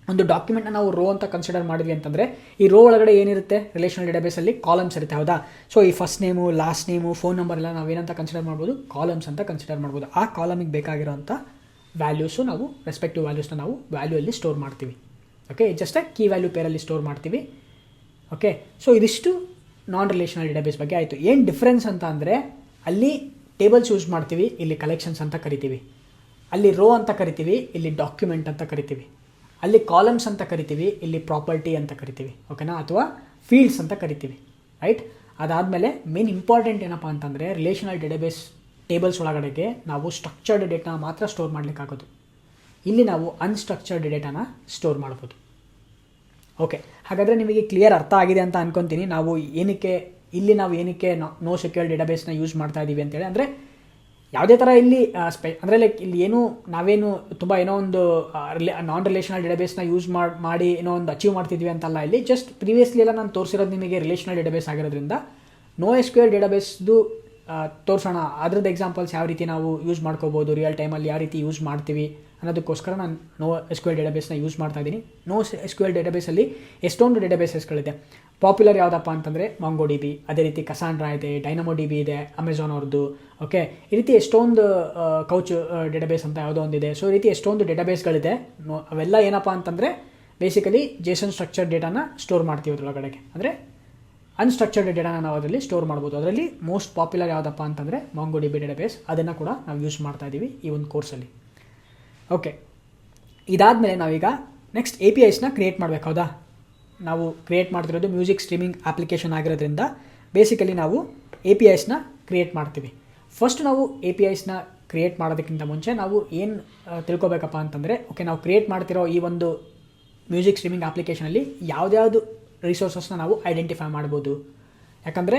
Speaker 1: ಒಂದು ಡಾಕ್ಯುಮೆಂಟ್ನ ನಾವು ರೋ ಅಂತ ಕನ್ಸಿಡರ್ ಮಾಡಿದ್ವಿ ಅಂತಂದರೆ, ಈ ರೋ ಒಳಗಡೆ ಏನಿರುತ್ತೆ ರಿಲೇಷನಲ್ ಡೇಟಾಬೇಸಲ್ಲಿ ಕಾಲಮ್ಸ್ ಇರುತ್ತೆ, ಹೌದಾ. ಸೊ ಈ first name, last name, phone number ಎಲ್ಲ ನಾವೇನಂತ ಕನ್ಸಿಡರ್ ಮಾಡ್ಬೋದು, ಕಾಲಮ್ಸ್ ಅಂತ ಕನ್ಸಿಡರ್ ಮಾಡ್ಬೋದು. ಆ ಕಾಲಮಿಗೆ ಬೇಕಾಗಿರೋಂಥ ವ್ಯಾಲ್ಯೂಸು ನಾವು ರೆಸ್ಪೆಕ್ಟಿವ್ ವ್ಯಾಲ್ಯೂಸ್ನ ನಾವು ವ್ಯಾಲ್ಯೂಯಲ್ಲಿ ಸ್ಟೋರ್ ಮಾಡ್ತೀವಿ. ಓಕೆ, ಜಸ್ಟ್ ಕೀ ವ್ಯಾಲ್ಯೂ ಪೇರಲ್ಲಿ ಸ್ಟೋರ್ ಮಾಡ್ತೀವಿ. ಓಕೆ, ಸೊ ಇದಿಷ್ಟು ನಾನ್ ರಿಲೇಷನಲ್ ಡೇಟಾಬೇಸ್ ಬಗ್ಗೆ ಆಯಿತು. ಏನು ಡಿಫ್ರೆನ್ಸ್ ಅಂತ ಅಂದರೆ, ಅಲ್ಲಿ ಟೇಬಲ್ಸ್ ಯೂಸ್ ಮಾಡ್ತೀವಿ, ಇಲ್ಲಿ ಕಲೆಕ್ಷನ್ಸ್ ಅಂತ ಕರಿತೀವಿ. ಅಲ್ಲಿ ರೋ ಅಂತ ಕರಿತೀವಿ, ಇಲ್ಲಿ ಡಾಕ್ಯುಮೆಂಟ್ ಅಂತ ಕರಿತೀವಿ. ಅಲ್ಲಿ ಕಾಲಮ್ಸ್ ಅಂತ ಕರಿತೀವಿ, ಇಲ್ಲಿ ಪ್ರಾಪರ್ಟಿ ಅಂತ ಕರಿತೀವಿ. ಓಕೆನಾ, ಅಥವಾ ಫೀಲ್ಡ್ಸ್ ಅಂತ ಕರಿತೀವಿ, ರೈಟ್. ಅದಾದಮೇಲೆ ಮೇನ್ ಇಂಪಾರ್ಟೆಂಟ್ ಏನಪ್ಪ ಅಂತಂದರೆ, ರಿಲೇಷನಲ್ ಡೇಟಾಬೇಸ್ ಟೇಬಲ್ಸ್ ಒಳಗಡೆಗೆ ನಾವು ಸ್ಟ್ರಕ್ಚರ್ಡ್ ಡೇಟಾನ ಮಾತ್ರ ಸ್ಟೋರ್ ಮಾಡಲಿಕ್ಕಾಗೋದು. ಇಲ್ಲಿ ನಾವು ಅನ್ಸ್ಟ್ರಕ್ಚರ್ಡ್ ಡೇಟಾನ ಸ್ಟೋರ್ ಮಾಡ್ಬೋದು. ಓಕೆ, ಹಾಗಾದರೆ ನಿಮಗೆ ಕ್ಲಿಯರ್ ಅರ್ಥ ಆಗಿದೆ ಅಂತ ಅನ್ಕೊತೀನಿ. ನಾವು ಏನಕ್ಕೆ ನೋ ಸೆಕ್ಯೂರ್ ಡೇಟಾಬೇಸ್ನ ಯೂಸ್ ಮಾಡ್ತಾ ಇದ್ದೀವಿ ಅಂತೇಳಿ. ಅಂದರೆ ಯಾವುದೇ ಥರ ಇಲ್ಲಿ ಅಂದರೆ ಲೈಕ್ ಇಲ್ಲಿ ನಾವೇನು ತುಂಬ ಏನೋ ಒಂದು ನಾನ್ ರಿಲೇಷನಲ್ ಡೇಟಾಬೇಸ್ನ ಯೂಸ್ ಮಾಡಿ ಏನೋ ಒಂದು ಅಚೀವ್ ಮಾಡ್ತಿದ್ವಿ ಅಂತಲ್ಲ. ಇಲ್ಲಿ ಜಸ್ಟ್ ಪ್ರೀವಿಯಸ್ಲಿ ಎಲ್ಲ ನಾನು ತೋರಿಸಿರೋದು ನಿಮಗೆ ರಿಲೇಷನಲ್ ಡೇಟಾಬೇಸ್ ಆಗಿರೋದ್ರಿಂದ ನೋ ಎಸ್ ಕ್ಯೂ ಎಲ್ ಡೇಟಾಬೇಸ್ದು ತೋರಿಸೋಣ. ಅದ್ರದ್ದು ಎಕ್ಸಾಂಪಲ್ಸ್ ಯಾವ ರೀತಿ ನಾವು ಯೂಸ್ ಮಾಡ್ಕೋಬೋದು, ರಿಯಲ್ ಟೈಮಲ್ಲಿ ಯಾವ ರೀತಿ ಯೂಸ್ ಮಾಡ್ತೀವಿ ಅನ್ನೋದಕ್ಕೋಸ್ಕರ ನಾನು ನೋ ಎಸ್ ಕ್ಯೂ ಎಲ್ ಡೇಟಾಬೇಸ್ನ ಯೂಸ್ ಮಾಡ್ತಾ ಇದ್ದೀನಿ. ನೋ ಎಸ್ ಕ್ಯೂ ಎಲ್ ಡೇಟಾಬೇಸಲ್ಲಿ ಎಷ್ಟೊಂದು ಡೇಟಾಬೇಸಸ್ಗಳಿದೆ. ಪಾಪ್ಯುಲರ್ ಯಾವುದಪ್ಪ ಅಂತಂದರೆ ಮಾಂಗೋ ಡಿ ಬಿ, ಅದೇ ರೀತಿ ಕಸಾಂಡ್ರಾ ಇದೆ, ಡೈನಮೋ ಡಿ ಬಿ ಇದೆ, ಅಮೆಝಾನ್ ಅವ್ರದ್ದು. ಓಕೆ, ಈ ರೀತಿ ಎಷ್ಟೊಂದು ಕೌಚ್ ಡೇಟಾಬೇಸ್ ಅಂತ ಯಾವುದೋ ಒಂದಿದೆ. ಸೊ ಈ ರೀತಿ ಎಷ್ಟೊಂದು ಡೇಟಾಬೇಸ್ಗಳಿದೆ. ಅವೆಲ್ಲ ಏನಪ್ಪ ಅಂತಂದರೆ ಬೇಸಿಕಲಿ ಜೇಸನ್ ಸ್ಟ್ರಕ್ಚರ್ ಡೇಟಾನ ಸ್ಟೋರ್ ಮಾಡ್ತೀವಿ ಅದರೊಳಗಡೆಗೆ. ಅಂದರೆ ಅನ್ಸ್ಟ್ರಕ್ಚರ್ಡ್ ಡೇಟಾನ ನಾವು ಅದರಲ್ಲಿ ಸ್ಟೋರ್ ಮಾಡ್ಬೋದು. ಅದರಲ್ಲಿ ಮೋಸ್ಟ್ ಪಾಪ್ಯುಲರ್ ಯಾವುದಪ್ಪ ಅಂತಂದರೆ ಮಾಂಗೋ ಡಿ ಬಿ ಡೇಟಾಬೇಸ್. ಅದನ್ನು ಕೂಡ ನಾವು ಯೂಸ್ ಮಾಡ್ತಾ ಇದ್ದೀವಿ ಈ ಒಂದು ಕೋರ್ಸಲ್ಲಿ. ಓಕೆ, ಇದಾದಮೇಲೆ ನಾವೀಗ ನೆಕ್ಸ್ಟ್ APIsನ ಕ್ರಿಯೇಟ್ ಮಾಡಬೇಕು. ಹೌದಾ, ನಾವು ಕ್ರಿಯೇಟ್ ಮಾಡ್ತಿರೋದು ಮ್ಯೂಸಿಕ್ ಸ್ಟ್ರೀಮಿಂಗ್ ಅಪ್ಲಿಕೇಶನ್ ಆಗಿರೋದ್ರಿಂದ ಬೇಸಿಕಲಿ ನಾವು APIsನ ಕ್ರಿಯೇಟ್ ಮಾಡ್ತೀವಿ. ಫಸ್ಟ್ ನಾವು APIsನ ಕ್ರಿಯೇಟ್ ಮಾಡೋದಕ್ಕಿಂತ ಮುಂಚೆ ನಾವು ಏನು ತಿಳ್ಕೊಬೇಕಪ್ಪ ಅಂತಂದರೆ, ಓಕೆ, ನಾವು ಕ್ರಿಯೇಟ್ ಮಾಡ್ತಿರೋ ಈ ಒಂದು ಮ್ಯೂಸಿಕ್ ಸ್ಟ್ರೀಮಿಂಗ್ ಅಪ್ಲಿಕೇಶನಲ್ಲಿ ಯಾವುದ್ಯಾವುದು ರಿಸೋರ್ಸಸ್ನ ನಾವು ಐಡೆಂಟಿಫೈ ಮಾಡ್ಬೋದು. ಯಾಕಂದರೆ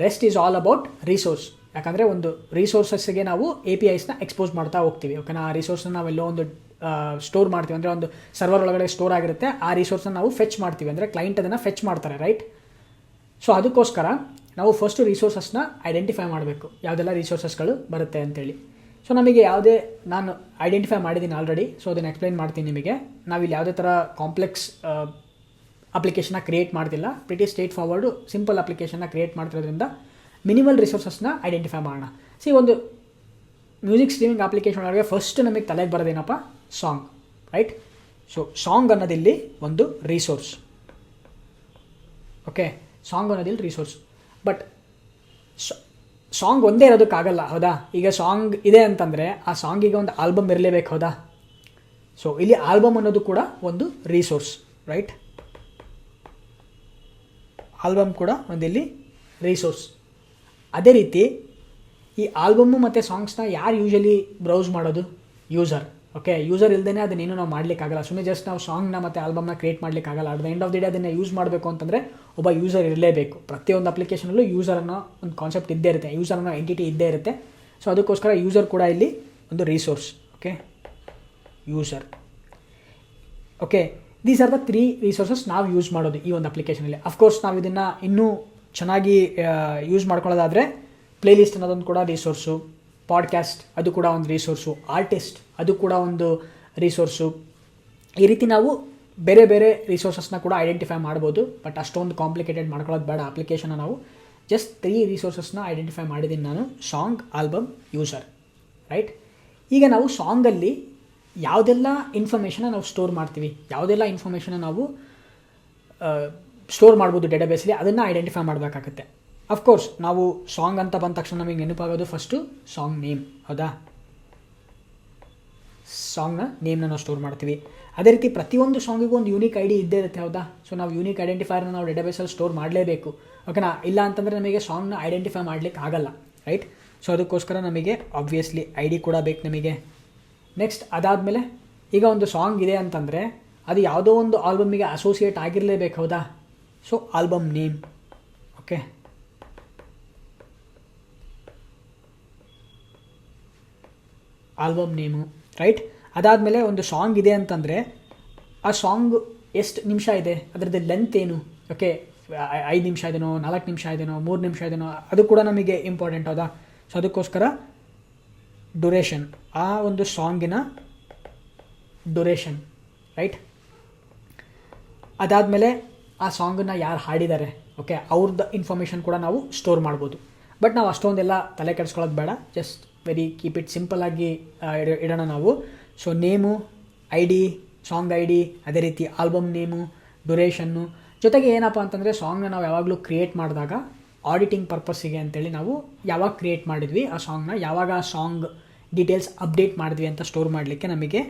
Speaker 1: rest is all about resource. ಯಾಕಂದರೆ ಒಂದು ರಿಸೋರ್ಸಸ್ಗೆ ನಾವು APIsನ ಎಕ್ಸ್ಪೋಸ್ ಮಾಡ್ತಾ ಹೋಗ್ತೀವಿ. ಓಕೆನಾ, ಆ ರಿಸೋರ್ಸ್ನ ನಾವೆಲ್ಲೋ ಒಂದು ಸ್ಟೋರ್ ಮಾಡ್ತೀವಿ. ಅಂದರೆ ಒಂದು ಸರ್ವರ್ ಒಳಗಡೆ ಸ್ಟೋರ್ ಆಗಿರುತ್ತೆ, ಆ ರಿಸೋರ್ಸನ್ನು ನಾವು ಫೆಚ್ ಮಾಡ್ತೀವಿ. ಅಂದರೆ ಕ್ಲೈಂಟ್ ಅದನ್ನು ಫೆಚ್ ಮಾಡ್ತಾರೆ, ರೈಟ್? ಸೊ ಅದಕ್ಕೋಸ್ಕರ ನಾವು ಫಸ್ಟು ರಿಸೋರ್ಸಸ್ನ ಐಡೆಂಟಿಫೈ ಮಾಡಬೇಕು, ಯಾವುದೆಲ್ಲ ರಿಸೋರ್ಸಸ್ಗಳು ಬರುತ್ತೆ ಅಂತೇಳಿ. ಸೊ ನಮಗೆ ನಾನು ಐಡೆಂಟಿಫೈ ಮಾಡಿದ್ದೀನಿ ಆಲ್ರೆಡಿ. ಸೊ ಅದನ್ನು ಎಕ್ಸ್ಪ್ಲೈನ್ ಮಾಡ್ತೀನಿ ನಿಮಗೆ. ನಾವಿಲ್ಲಿ ಯಾವುದೇ ಥರ ಕಾಂಪ್ಲೆಕ್ಸ್ ಅಪ್ಲಿಕೇಶನ್ನ ಕ್ರಿಯೇಟ್ ಮಾಡ್ತಿಲ್ಲ. ಪ್ರಿಟಿ ಸ್ಟ್ರೇಟ್ ಫಾರ್ವರ್ಡು ಸಿಂಪಲ್ ಅಪ್ಲಿಕೇಶನ್ನ ಕ್ರಿಯೇಟ್ ಮಾಡ್ತಿರೋದ್ರಿಂದ ಮಿನಿಮಲ್ ರಿಸೋರ್ಸಸ್ನ ಐಡೆಂಟಿಫೈ ಮಾಡೋಣ. ಒಂದು ಮ್ಯೂಸಿಕ್ ಸ್ಟ್ರೀಮಿಂಗ್ ಅಪ್ಲಿಕೇಶನ್ ಒಳಗೆ ಫಸ್ಟ್ ನಮಗೆ ತಲೆಗೆ ಬರೋದೇನಪ್ಪ, ಸಾಂಗ್, ರೈಟ್? ಸೊ ಸಾಂಗ್ ಅನ್ನೋದಿಲ್ಲಿ ಒಂದು ರಿಸೋರ್ಸ್. ಓಕೆ, ಸಾಂಗ್ ಅನ್ನೋದಿಲ್ಲಿ ರಿಸೋರ್ಸ್. ಬಟ್ ಸಾಂಗ್ ಒಂದೇ ಇರೋದಕ್ಕಾಗಲ್ಲ, ಹೌದಾ? ಈಗ ಸಾಂಗ್ ಇದೆ ಅಂತಂದರೆ ಆ ಸಾಂಗಿಗೆ ಒಂದು ಆಲ್ಬಮ್ ಇರಲೇಬೇಕು, ಹೌದಾ? ಸೊ ಇಲ್ಲಿ ಆಲ್ಬಮ್ ಅನ್ನೋದು ಕೂಡ ಒಂದು ರಿಸೋರ್ಸ್, ರೈಟ್? ಆಲ್ಬಮ್ ಕೂಡ ಒಂದಿಲ್ಲಿ ರಿಸೋರ್ಸ್. ಅದೇ ರೀತಿ ಈ ಆಲ್ಬಮ್ಮು ಮತ್ತು ಸಾಂಗ್ಸ್ನ ಯಾರು ಯೂಶಲಿ ಬ್ರೌಸ್ ಮಾಡೋದು? ಯೂಸರ್. ಓಕೆ, ಯೂಸರ್ ಇಲ್ಲದೇ ಅದನ್ನೇನು ನಾವು ಮಾಡಲಿಕ್ಕಾಗಲ್ಲ. ಸುಮ್ಮನೆ ಜಸ್ಟ್ ನಾವು ಸಾಂಗ್ನ ಮತ್ತು ಆಲ್ಬಮ್ನ ಕ್ರಿಯೇಟ್ ಮಾಡಲಿಕ್ಕಾಗಲ್ಲ. At the end of the day ಅದನ್ನು ಯೂಸ್ ಮಾಡಬೇಕು ಅಂತಂದರೆ ಒಬ್ಬ ಯೂಸರ್ ಇರಲೇಬೇಕು. ಪ್ರತಿಯೊಂದು ಅಪ್ಲಿಕೇಶನಲ್ಲೂ ಯೂಸರ್ ಅನ್ನೋ ಒಂದು ಕಾನ್ಸೆಪ್ಟ್ ಇದ್ದೇ ಇರುತ್ತೆ, ಯೂಸರ್ ಅನ್ನೋ ಎಂಟಿಟಿ ಇದ್ದೇ ಇರುತ್ತೆ. ಸೊ ಅದಕ್ಕೋಸ್ಕರ ಯೂಸರ್ ಕೂಡ ಇಲ್ಲಿ ಒಂದು resource. Okay, user. Okay, these are the 3 resources ನಾವು ಯೂಸ್ ಮಾಡೋದು ಈ ಒಂದು ಅಪ್ಲಿಕೇಶನಲ್ಲಿ. ಅಫ್ಕೋರ್ಸ್ ನಾವು ಇದನ್ನು ಇನ್ನೂ ಚೆನ್ನಾಗಿ ಯೂಸ್ ಮಾಡ್ಕೊಳ್ಳೋದಾದರೆ ಪ್ಲೇಲಿಸ್ಟ್ ಅನ್ನೋದೊಂದು ಕೂಡ ರಿಸೋರ್ಸು, ಪಾಡ್ಕ್ಯಾಸ್ಟ್ ಅದು ಕೂಡ ಒಂದು ರಿಸೋರ್ಸು, ಆರ್ಟಿಸ್ಟ್ ಅದು ಕೂಡ ಒಂದು ರಿಸೋರ್ಸು. ಈ ರೀತಿ ನಾವು ಬೇರೆ ಬೇರೆ ರಿಸೋರ್ಸಸ್ನ ಕೂಡ ಐಡೆಂಟಿಫೈ ಮಾಡ್ಬೋದು. ಬಟ್ ಅಷ್ಟೊಂದು ಕಾಂಪ್ಲಿಕೇಟೆಡ್ ಮಾಡ್ಕೊಳ್ಳೋದು ಬೇಡ. ಅಪ್ಲಿಕೇಶನ್ನ ನಾವು ಜಸ್ಟ್ 3 ರಿಸೋರ್ಸಸ್ನ ಐಡೆಂಟಿಫೈ ಮಾಡಿದ್ದೀನಿ ನಾನು: ಸಾಂಗ್, ಆಲ್ಬಮ್, ಯೂಸರ್, ರೈಟ್? ಈಗ ನಾವು ಸಾಂಗಲ್ಲಿ ಯಾವುದೆಲ್ಲ ಇನ್ಫಾರ್ಮೇಷನ್ನ ನಾವು ಸ್ಟೋರ್ ಮಾಡ್ತೀವಿ, ಯಾವುದೆಲ್ಲ ಇನ್ಫಾರ್ಮೇಷನ್ನ ನಾವು ಸ್ಟೋರ್ ಮಾಡ್ಬೋದು ಡೇಟಾಬೇಸಲ್ಲಿ, ಅದನ್ನು ಐಡೆಂಟಿಫೈ ಮಾಡಬೇಕಾಗತ್ತೆ. ಅಫ್ಕೋರ್ಸ್ ನಾವು ಸಾಂಗ್ ಅಂತ ಬಂದ ತಕ್ಷಣ ನಮಗೆ ನೆನಪಾಗೋದು ಫಸ್ಟು ಸಾಂಗ್ ನೇಮ್, ಹೌದಾ? ಸಾಂಗ್ನ ನೇಮ್ನ ನಾವು ಸ್ಟೋರ್ ಮಾಡ್ತೀವಿ. ಅದೇ ರೀತಿ ಪ್ರತಿಯೊಂದು ಸಾಂಗಿಗೂ ಒಂದು ಯೂನಿಕ್ ಐಡಿ ಇದ್ದೇ ಇರುತ್ತೆ, ಹೌದಾ? ಸೊ ನಾವು ಯೂನಿಕ್ ಐಡೆಂಟಿಫೈರ್ನ ನಾವು ಡೇಟಾಬೇಸಲ್ಲಿ ಸ್ಟೋರ್ ಮಾಡಲೇಬೇಕು, ಓಕೆನಾ? ಇಲ್ಲ ಅಂತಂದರೆ ನಮಗೆ ಸಾಂಗ್ನ ಐಡೆಂಟಿಫೈ ಮಾಡಲಿಕ್ಕೆ ಆಗಲ್ಲ, ರೈಟ್? ಸೊ ಅದಕ್ಕೋಸ್ಕರ ನಮಗೆ ಆಬ್ವಿಯಸ್ಲಿ ಐಡಿ ಕೂಡ ಬೇಕು ನಮಗೆ. ನೆಕ್ಸ್ಟ್ ಅದಾದಮೇಲೆ ಈಗ ಒಂದು ಸಾಂಗ್ ಇದೆ ಅಂತಂದರೆ ಅದು ಯಾವುದೋ ಒಂದು ಆಲ್ಬಮ್ಮಿಗೆ ಅಸೋಸಿಯೇಟ್ ಆಗಿರಲೇಬೇಕು, ಹೌದಾ? So album name. Okay, album name, right? ಅದಾದಮೇಲೆ ಒಂದು ಸಾಂಗ್ ಇದೆ ಅಂತಂದರೆ ಆ ಸಾಂಗ್ ಎಷ್ಟು ನಿಮಿಷ ಇದೆ, ಅದರದ್ದು ಲೆಂತ್ ಏನು? ಓಕೆ, 5 ನಿಮಿಷ ಇದೆನೋ, 4 ನಿಮಿಷ ಇದೆನೋ, 3 ನಿಮಿಷ ಇದೆನೋ, ಅದು ಕೂಡ ನಮಗೆ ಇಂಪಾರ್ಟೆಂಟ್, ಹೌದಾ? ಸೊ ಅದಕ್ಕೋಸ್ಕರ ಡ್ಯುರೇಷನ್, ಆ ಒಂದು ಸಾಂಗಿನ ಡ್ಯುರೇಷನ್, ರೈಟ್? ಅದಾದಮೇಲೆ ಆ ಸಾಂಗನ್ನು ಯಾರು ಹಾಡಿದ್ದಾರೆ, ಓಕೆ, ಅವ್ರದ್ದು ಇನ್ಫಾರ್ಮೇಷನ್ ಕೂಡ ನಾವು ಸ್ಟೋರ್ ಮಾಡ್ಬೋದು. ಬಟ್ ನಾವು ಅಷ್ಟೊಂದೆಲ್ಲ ತಲೆ ಕೆಡಿಸ್ಕೊಳ್ಳೋದು ಬೇಡ. ಜಸ್ಟ್ ಕೀಪ್ ಇಟ್ ಸಿಂಪಲ್ಲಾಗಿ ಇಡೋಣ ನಾವು. So name, I D, song I D, ಅದೇ ರೀತಿ ಆಲ್ಬಮ್ ನೇಮು, ಡ್ಯುರೇಷನ್ನು. ಜೊತೆಗೆ ಏನಪ್ಪ ಅಂತಂದರೆ ಸಾಂಗ್ನ ನಾವು ಯಾವಾಗಲೂ ಕ್ರಿಯೇಟ್ ಮಾಡಿದಾಗ ಆಡಿಟಿಂಗ್ ಪರ್ಪಸ್ಸಿಗೆ ಅಂತೇಳಿ ನಾವು ಯಾವಾಗ ಕ್ರಿಯೇಟ್ ಮಾಡಿದ್ವಿ ಆ ಸಾಂಗ್ನ, ಯಾವಾಗ ಆ ಸಾಂಗ್ ಡೀಟೇಲ್ಸ್ ಅಪ್ಡೇಟ್ ಮಾಡಿದ್ವಿ ಅಂತ ಸ್ಟೋರ್ ಮಾಡಲಿಕ್ಕೆ ನಮಗೆ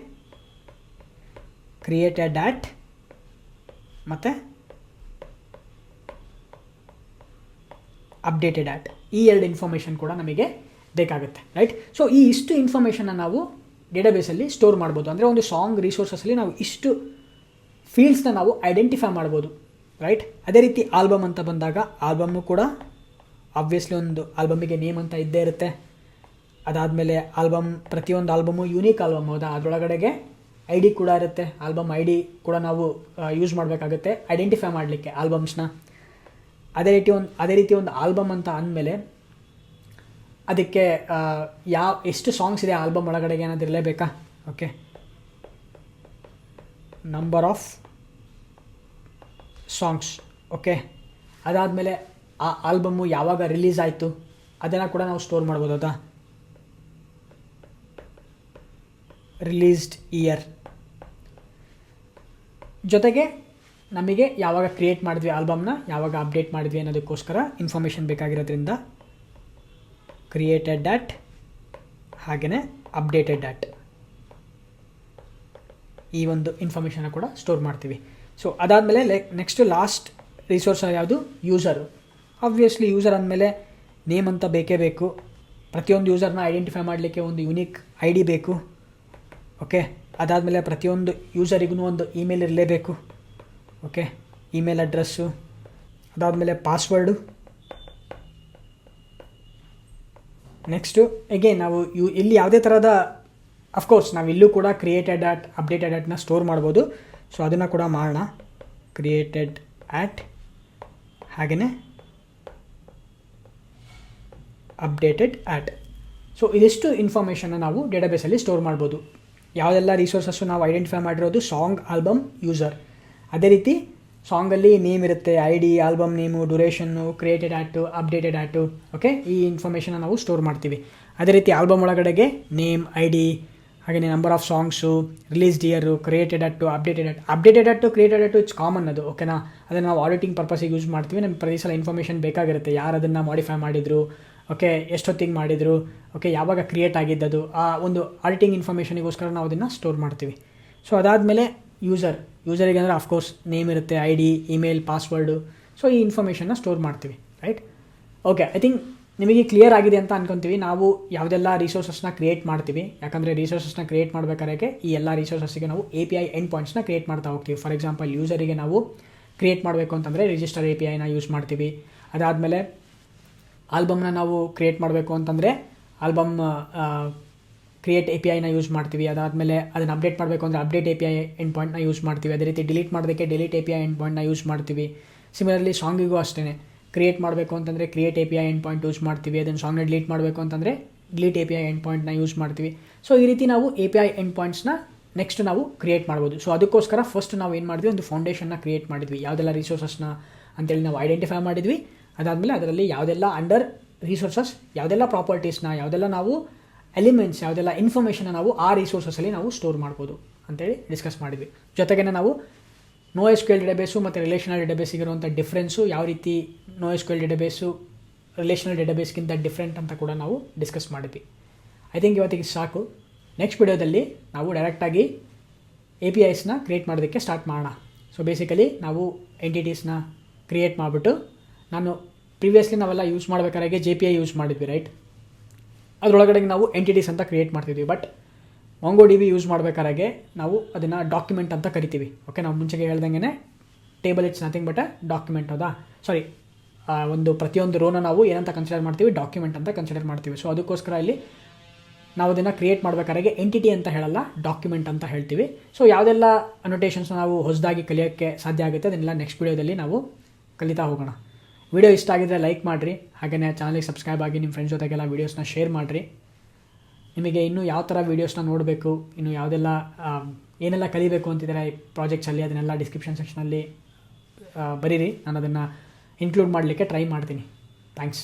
Speaker 1: ಕ್ರಿಯೇಟೆಡ್ ಆಟ್ ಮತ್ತು ಅಪ್ಡೇಟೆಡ್ ಆಟ್, ಈ 2 ಇನ್ಫಾರ್ಮೇಷನ್ ಕೂಡ ನಮಗೆ ಬೇಕಾಗುತ್ತೆ, ರೈಟ್? ಸೊ ಈ ಇಷ್ಟು ಇನ್ಫಾರ್ಮೇಷನ್ನ ನಾವು ಡೇಟಾಬೇಸಲ್ಲಿ ಸ್ಟೋರ್ ಮಾಡ್ಬೋದು. ಅಂದರೆ ಒಂದು ಸಾಂಗ್ ರಿಸೋರ್ಸಸ್ಸಲ್ಲಿ ನಾವು ಇಷ್ಟು ಫೀಲ್ಡ್ಸ್ನ ನಾವು ಐಡೆಂಟಿಫೈ ಮಾಡ್ಬೋದು, ರೈಟ್. ಅದೇ ರೀತಿ ಆಲ್ಬಮ್ ಅಂತ ಬಂದಾಗ ಆಲ್ಬಮ್ಮು ಕೂಡ ಆಬ್ವಿಯಸ್ಲಿ ಒಂದು ಆಲ್ಬಮಿಗೆ ನೇಮ್ ಅಂತ ಇದ್ದೇ ಇರುತ್ತೆ. ಅದಾದಮೇಲೆ ಪ್ರತಿಯೊಂದು ಆಲ್ಬಮು ಯೂನಿಕ್ ಆಲ್ಬಮ್, ಹೌದಾ, ಅದರೊಳಗಡೆಗೆ ಐ ಡಿ ಕೂಡ ಇರುತ್ತೆ. ಆಲ್ಬಮ್ ಐ ಡಿ ಕೂಡ ನಾವು ಯೂಸ್ ಮಾಡಬೇಕಾಗುತ್ತೆ ಐಡೆಂಟಿಫೈ ಮಾಡಲಿಕ್ಕೆ ಆಲ್ಬಮ್ಸ್ನ. ಅದೇ ರೀತಿ ಒಂದು ಆಲ್ಬಮ್ ಅಂತ ಅಂದಮೇಲೆ ಅದಕ್ಕೆ ಎಷ್ಟು ಸಾಂಗ್ಸ್ ಇದೆ ಆಲ್ಬಮ್ ಒಳಗಡೆಗೆ ಏನಾದರೂ ಇರಲೇಬೇಕಾ? Okay, number of songs. Okay, ಅದಾದಮೇಲೆ ಆ ಆಲ್ಬಮ್ಮು ಯಾವಾಗ ರಿಲೀಸ್ ಆಯಿತು ಅದನ್ನು ಕೂಡ ನಾವು ಸ್ಟೋರ್ ಮಾಡ್ಬೋದು, ಹೌದಾ. ರಿಲೀಸ್ಡ್ ಇಯರ್ ಜೊತೆಗೆ ನಮಗೆ ಯಾವಾಗ ಕ್ರಿಯೇಟ್ ಮಾಡಿದ್ವಿ ಆಲ್ಬಮ್ನ, ಯಾವಾಗ ಅಪ್ಡೇಟ್ ಮಾಡಿದ್ವಿ ಅನ್ನೋದಕ್ಕೋಸ್ಕರ ಇನ್ಫಾರ್ಮೇಷನ್ ಬೇಕಾಗಿರೋದ್ರಿಂದ ಕ್ರಿಯೇಟೆಡ್ ಡಾಟ್ ಹಾಗೆಯೇ ಅಪ್ಡೇಟೆಡ್ ಡಾಟ್ ಈ ಒಂದು ಇನ್ಫಾರ್ಮೇಷನ್ನ ಕೂಡ ಸ್ಟೋರ್ ಮಾಡ್ತೀವಿ. ಸೊ ಅದಾದಮೇಲೆ ನೆಕ್ಸ್ಟ್ ಲಾಸ್ಟ್ ರಿಸೋರ್ಸ್ ಯಾವುದು? ಯೂಸರು. ಆಬ್ವಿಯಸ್ಲಿ ಯೂಸರ್ ಅಂದಮೇಲೆ ನೇಮ್ ಅಂತ ಬೇಕೇ ಬೇಕು. ಪ್ರತಿಯೊಂದು ಯೂಸರ್ನ ಐಡೆಂಟಿಫೈ ಮಾಡಲಿಕ್ಕೆ ಒಂದು ಯುನೀಕ್ ಐ ಡಿ ಬೇಕು. ಓಕೆ, ಅದಾದಮೇಲೆ ಪ್ರತಿಯೊಂದು ಯೂಸರಿಗೂ ಒಂದು ಇಮೇಲ್ ಇರಲೇಬೇಕು. ಓಕೆ, ಇಮೇಲ್ ಅಡ್ರೆಸ್ಸು, ಅದಾದಮೇಲೆ ಪಾಸ್ವರ್ಡು. ನೆಕ್ಸ್ಟು ಎಗೇನ್ ನಾವು ಇಲ್ಲಿ ಯಾವುದೇ ಥರದ ಅಫ್ಕೋರ್ಸ್ ನಾವು ಇಲ್ಲೂ ಕೂಡ ಕ್ರಿಯೇಟೆಡ್ ಆಟ್ ಅಪ್ಡೇಟೆಡ್ ಆಟ್ನ ಸ್ಟೋರ್ ಮಾಡ್ಬೋದು. ಸೊ ಅದನ್ನು ಕೂಡ ಮಾಡೋಣ. ಕ್ರಿಯೇಟೆಡ್ ಆಟ್ ಹಾಗೆಯೇ ಅಪ್ಡೇಟೆಡ್ ಆಟ್. ಸೊ ಇದಿಷ್ಟು ಇನ್ಫಾರ್ಮೇಷನ್ನ ನಾವು ಡೇಟಾಬೇಸಲ್ಲಿ ಸ್ಟೋರ್ ಮಾಡ್ಬೋದು. ಯಾವುದೆಲ್ಲ ರಿಸೋರ್ಸಸ್ಸು ನಾವು ಐಡೆಂಟಿಫೈ ಮಾಡಿರೋದು ಸಾಂಗ್, ಆಲ್ಬಮ್, ಯೂಸರ್. ಅದೇ ರೀತಿ ಸಾಂಗಲ್ಲಿ ನೇಮ್ ಇರುತ್ತೆ, I D, album name, duration, created at, updated at. Okay, ಈ ಇನ್ಫಾರ್ಮೇಷನ್ನ ನಾವು ಸ್ಟೋರ್ ಮಾಡ್ತೀವಿ. ಅದೇ ರೀತಿ ಆಲ್ಬಮ್ ಒಳಗಡೆಗೆ ನೇಮ್, ಐ ಡಿ, ಹಾಗೆಯೇ number of songs, released year, created at, updated at, created at it's common ಅದು. ಓಕೆನಾ, ಅದನ್ನು ನಾವು ಆಡಿಟಿಂಗ್ ಪರ್ಪಸಿಗೆ ಯೂಸ್ ಮಾಡ್ತೀವಿ. ನಮ್ಗೆ ಪ್ರತಿ ಸಲ ಇನ್ಫಾರ್ಮೇಷನ್ ಬೇಕಾಗಿರುತ್ತೆ, ಯಾರು ಅದನ್ನು ಮಾಡಿಫೈ ಮಾಡಿದರು, ಓಕೆ, ಎಷ್ಟೊತ್ತಿಗೆ ಮಾಡಿದರು, ಓಕೆ, ಯಾವಾಗ ಕ್ರಿಯೇಟ್ ಆಗಿದ್ದದು, ಆ ಒಂದು ಆಡಿಟಿಂಗ್ ಇನ್ಫಾರ್ಮೇಷನಿಗೋಸ್ಕರ ನಾವು ಅದನ್ನು ಸ್ಟೋರ್ ಮಾಡ್ತೀವಿ. ಸೊ ಅದಾದಮೇಲೆ ಯೂಸರಿಗೆ ಅಂದರೆ ಅಫ್ಕೋರ್ಸ್ ನೇಮ್ ಇರುತ್ತೆ, I D, email, password. So ಈ ಇನ್ಫಾರ್ಮೇಷನ್ನ ಸ್ಟೋರ್ ಮಾಡ್ತೀವಿ, ರೈಟ್. ಓಕೆ, ಐ ಥಿಂಕ್ ನಿಮಗೆ ಕ್ಲಿಯರ್ ಆಗಿದೆ ಅಂತ ಅನ್ಕೊತೀವಿ. ನಾವು ಯಾವುದೆಲ್ಲ ರಿಸೋರ್ಸಸ್ನ ಕ್ರಿಯೇಟ್ ಮಾಡ್ತೀವಿ, ಯಾಕಂದರೆ ರಿಸೋರ್ಸಸ್ನ ಕ್ರಿಯೇಟ್ ಮಾಡಬೇಕಾದ್ರೆ ಈ ಎಲ್ಲ ರಿಸೋರ್ಸಸ್ಸಿಗೆ ನಾವು API ಎಂಡ್ ಪಾಯಿಂಟ್ಸ್ನ ಕ್ರಿಯೇಟ್ ಮಾಡ್ತಾ ಹೋಗ್ತೀವಿ. ಫಾರ್ ಎಕ್ಸಾಂಪಲ್ ಯೂಸರಿಗೆ ನಾವು ಕ್ರಿಯೇಟ್ ಮಾಡಬೇಕು ಅಂತಂದರೆ ರಿಜಿಸ್ಟರ್ APIನ ಯೂಸ್ ಮಾಡ್ತೀವಿ. ಅದಾದಮೇಲೆ ಆಲ್ಬಮ್ನ ನಾವು ಕ್ರಿಯೇಟ್ ಮಾಡಬೇಕು ಅಂತಂದರೆ ಆಲ್ಬಮ್ ಕ್ರಿಯೇಟ್ APIನ ಯೂಸ್ ಮಾಡ್ತೀವಿ. ಅದಾದಮೇಲೆ ಅದನ್ನು ಅಪ್ಡೇಟ್ ಮಾಡಬೇಕು ಅಂದರೆ ಅಪ್ಡೇಟ್ API ಎಂಡ್ ಪಾಯಿಂಟ್ನ ಯೂಸ್ ಮಾಡ್ತೀವಿ. ಅದೇ ರೀತಿ ಡಿಲೀಟ್ ಮಾಡೋದಕ್ಕೆ ಡಿಲೀಟ್ API ಎಂಡ್ ಪಾಯಿಂಟ್ನ ಯೂಸ್ ಮಾಡ್ತೀವಿ. ಸಿಮಿಲರ್ಲಿ ಸಾಂಗಿಗೂ ಅಷ್ಟೇ, ಕ್ರಿಯೇಟ್ ಮಾಡಬೇಕು ಅಂತಂದರೆ create API end point use ಮಾಡ್ತೀವಿ. ಅದನ್ನು ಸಾಂಗ್ನ ಡಿಲೀಟ್ ಮಾಡಬೇಕು ಅಂತಂದರೆ ಡಿಲೀಟ್ API ಎಂಡ್ ಪಾಯಿಂಟ್ನ ಯೂಸ್ ಮಾಡ್ತೀವಿ. ಸೊ ಈ ರೀತಿ ನಾವು API ಎಂಡ್ ಪಾಯಿಂಟ್ಸ್ನ ನೆಕ್ಸ್ಟ್ ನಾವು ಕ್ರಿಯೇಟ್ ಮಾಡ್ಬೋದು. ಸೊ ಅದಕ್ಕೋಸ್ಕರ ಫಸ್ಟ್ ನಾವು ಏನು ಮಾಡಿದ್ವಿ, ಒಂದು ಫೌಂಡೇಶನ್ನ ಕ್ರಿಯೇಟ್ ಮಾಡಿದ್ವಿ. ಯಾವುದೆಲ್ಲ ರಿಸೋರ್ಸಸ್ನ ಅಂತೇಳಿ ನಾವು ಐಡೆಂಟಿಫೈ ಮಾಡಿದ್ವಿ. ಅದಾದಮೇಲೆ ಅದರಲ್ಲಿ ಯಾವುದೆಲ್ಲ ಅಂಡರ್ ರಿಸೋರ್ಸಸ್, ಯಾವುದೆಲ್ಲ ಪ್ರಾಪರ್ಟೀಸ್ನ, ಯಾವುದೆಲ್ಲ ನಾವು ಎಲಿಮೆಂಟ್ಸ್, ಯಾವುದೆಲ್ಲ ಇನ್ಫಾರ್ಮೇಷನ್ನ ನಾವು ಆ ರಿಸೋರ್ಸಸ್ಸಲ್ಲಿ ನಾವು ಸ್ಟೋರ್ ಮಾಡ್ಬೋದು ಅಂತೇಳಿ ಡಿಸ್ಕಸ್ ಮಾಡಿದ್ವಿ. ಜೊತೆಗೆ ನಾವು NoSQL ಡೇಟಾಬೇಸು ಮತ್ತು ರಿಲೇಷನಲ್ ಡೇಟಾಬೇಸಿಗಿರುವಂಥ ಡಿಫ್ರೆನ್ಸು, ಯಾವ ರೀತಿ NoSQL ಡೇಟಾಬೇಸು ರಿಲೇಷನಲ್ ಡೇಟಾಬೇಸ್ಗಿಂತ ಡಿಫ್ರೆಂಟ್ ಅಂತ ಕೂಡ ನಾವು ಡಿಸ್ಕಸ್ ಮಾಡಿದ್ವಿ. ಐ ಥಿಂಕ್ ಇವತ್ತಿಗೆ ಸಾಕು. ನೆಕ್ಸ್ಟ್ ವಿಡಿಯೋದಲ್ಲಿ ನಾವು ಡೈರೆಕ್ಟಾಗಿ APIಸ್ನ ಕ್ರಿಯೇಟ್ ಮಾಡೋದಕ್ಕೆ ಸ್ಟಾರ್ಟ್ ಮಾಡೋಣ. ಸೊ ಬೇಸಿಕಲಿ ನಾವು ಎಂಟಿಟೀಸ್ನ ಕ್ರಿಯೇಟ್ ಮಾಡಿಬಿಟ್ಟು, ನಾನು ಪ್ರಿವಿಯಸ್ಲಿ ನಾವೆಲ್ಲ ಯೂಸ್ ಮಾಡಬೇಕಾದ್ರೆ JPI ಯೂಸ್ ಮಾಡಿದ್ವಿ, ರೈಟ್. ಅದರೊಳಗಡೆ ನಾವು ಎಂಟಿಟೀಸ್ ಅಂತ ಕ್ರಿಯೇಟ್ ಮಾಡ್ತಿದ್ವಿ. ಬಟ್ MongoDB ಯೂಸ್ ಮಾಡಬೇಕಾದ್ರೆ ನಾವು ಅದನ್ನು ಡಾಕ್ಯುಮೆಂಟ್ ಅಂತ ಕರಿತೀವಿ. ಓಕೆ, ನಾವು ಮುಂಚೆಗೆ ಹೇಳ್ದಂಗೆ table it's nothing but document, ಹೌದಾ. ಸಾರಿ, ಒಂದು ಪ್ರತಿಯೊಂದು ರೋನ ನಾವು ಏನಂತ ಕನ್ಸಿಡರ್ ಮಾಡ್ತೀವಿ, ಡಾಕ್ಯುಮೆಂಟ್ ಅಂತ ಕನ್ಸಿಡರ್ ಮಾಡ್ತೀವಿ. ಸೊ ಅದಕ್ಕೋಸ್ಕರ ಇಲ್ಲಿ ನಾವು ಅದನ್ನು ಕ್ರಿಯೇಟ್ ಮಾಡಬೇಕಾದ್ರೆ ಎಂಟಿಟಿ ಅಂತ ಹೇಳಲ್ಲ, ಡಾಕ್ಯುಮೆಂಟ್ ಅಂತ ಹೇಳ್ತೀವಿ. ಸೊ ಯಾವುದೆಲ್ಲ ಅನೋಟೇಷನ್ಸ್ನ ನಾವು ಹೊಸದಾಗಿ ಕಲಿಯೋಕ್ಕೆ ಸಾಧ್ಯ ಆಗುತ್ತೆ ಅದನ್ನೆಲ್ಲ ನೆಕ್ಸ್ಟ್ ವಿಡಿಯೋದಲ್ಲಿ ನಾವು ಕಲಿತಾ ಹೋಗೋಣ. ವಿಡಿಯೋ ಇಷ್ಟ ಆಗಿದ್ರೆ ಲೈಕ್ ಮಾಡಿರಿ, ಹಾಗೆಯೇ ಚಾನಲ್ಗೆ ಸಬ್ಸ್ಕ್ರೈಬ್ ಆಗಿ ನಿಮ್ಮ ಫ್ರೆಂಡ್ಸ್ ಜೊತೆಗೆಲ್ಲ ವೀಡಿಯೋಸ್ನ ಶೇರ್ ಮಾಡಿರಿ. ನಿಮಗೆ ಇನ್ನೂ ಯಾವ ಥರ ವೀಡಿಯೋಸ್ನ ನೋಡಬೇಕು, ಇನ್ನು ಯಾವುದೆಲ್ಲ ಏನೆಲ್ಲ ಕಲಿಬೇಕು ಅಂತಿದ್ದಾರೆ ಈ ಪ್ರಾಜೆಕ್ಟ್ಸಲ್ಲಿ, ಅದನ್ನೆಲ್ಲ ಡಿಸ್ಕ್ರಿಪ್ಷನ್ ಸೆಕ್ಷನಲ್ಲಿ ಬರೀರಿ. ನಾನು ಅದನ್ನು ಇನ್ಕ್ಲೂಡ್ ಮಾಡಲಿಕ್ಕೆ ಟ್ರೈ ಮಾಡ್ತೀನಿ. ಥ್ಯಾಂಕ್ಸ್.